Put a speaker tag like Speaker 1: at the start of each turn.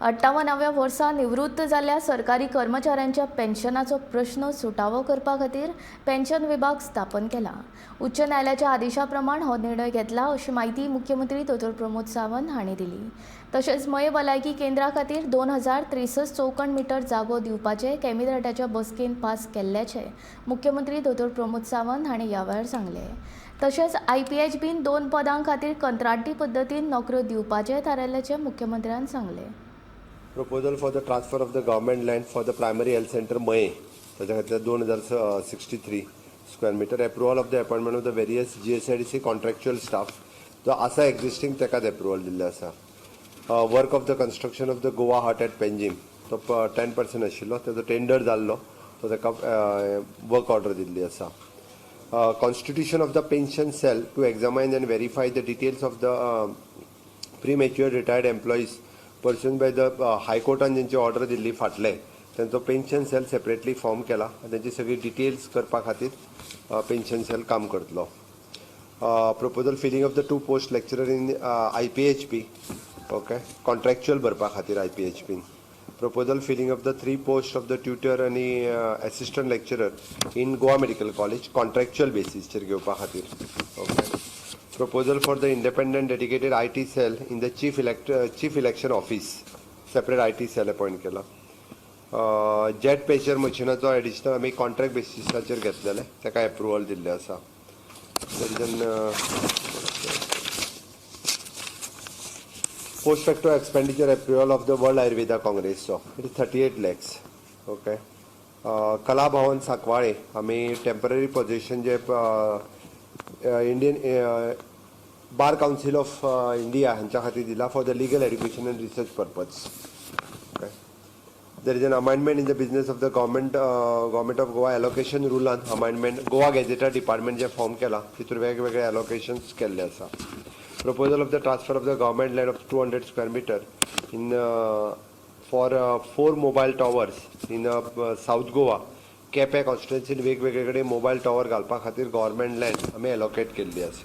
Speaker 1: 58व्या वर्सा निवृत्त जाल्ल्या सरकारी कर्मचाऱ्यांच्या पेन्शनाचो प्रश्न सुटावो करपा खातीर पेन्शन विभाग स्थापन केला। उच्च न्यायालयाच्या आदेशा प्रमाण हो निर्णय घेतला अशी माहिती मुख्यमंत्री डॉ. प्रमोद सावंत हांणी दिली। तशेंच मय भलायकी केंद्रा खातीर 2063 चौखण मीटर जागो दिवपाचे कॅबिनेटाच्या बसकेन पास केल्ल्याचे मुख्यमंत्री डॉ. प्रमोद सावंत हांणी ह्या वेळार सांगले। तशेंच IPHBन 2 पदां खातीर कंत्राटी पद्दतीन नोकऱ्यो दिवपाचे थारायल्ल्याचे मुख्यमंत्र्यान सांगले।
Speaker 2: Proposal for the transfer of the government land for the primary health center Maye, ताच्या खातीर 2063 square meter. Approval of the appointment of the various GSIDC contractual staff. जो आसा existing तेकाच approval दिल्ले आसा. Work of the construction of the Goa Hut at Penjim. तो 10% आशिल्लो, तेजो टेंडर जाल्लो, तो तेका work order दिल्ली आसा. Constitution of the pension cell to examine and verify the details of the premature retired employees pursuant by the High Courtan जेंची order दिल्ली फाटले तेंचो पेन्शन सेल सेपरेटली फॉर्म केला आनी तेंची सगळी डिटेल्स करपा खातीर पेन्शन सेल काम करतलो। Proposal filling of the 2 post lecturer in IPHB, okay, contractual भरपा खातीर IPHB। Proposal filling of the 3 post of the tutor आनी assistant lecturer in Goa medical college contractual बेसिसचेर घेवपा खातीर, ओके। Proposal for the independent dedicated IT cell in the chief election office, separate IT cell appoint केला। Jet patcher मशिनाचो additional आमी contract बेसिसाचेर घेतलेले, तेका अप्रुवल दिल्ले आसा। Post facto expenditure approval of the world Ayurveda काँग्रेसचो, it is 38 lakhs, okay. Kala Bhavan Sancoale आमी टेम्पररी पोजिशन जे Indian bar council of India हांच्या खातीर दिला for the legal education and research purpose, okay. There is an amendment in the business of the government of Goa allocation रुलान amendment Goa गॅजेटा department जे form केला तितूर वेगवेगळे एलोकेशन्स केल्ले आसा। Proposal of the transfer of the government land of 200 square metre in for 4 mobile towers in south Goa Quepem कॉन्स्टिट्युएन्सीन वेगवेगळे कडेन मोबायल टॉवर घालपा खातीर गव्हर्मेंट लँड आमी एलोकेट केल्ली आसा।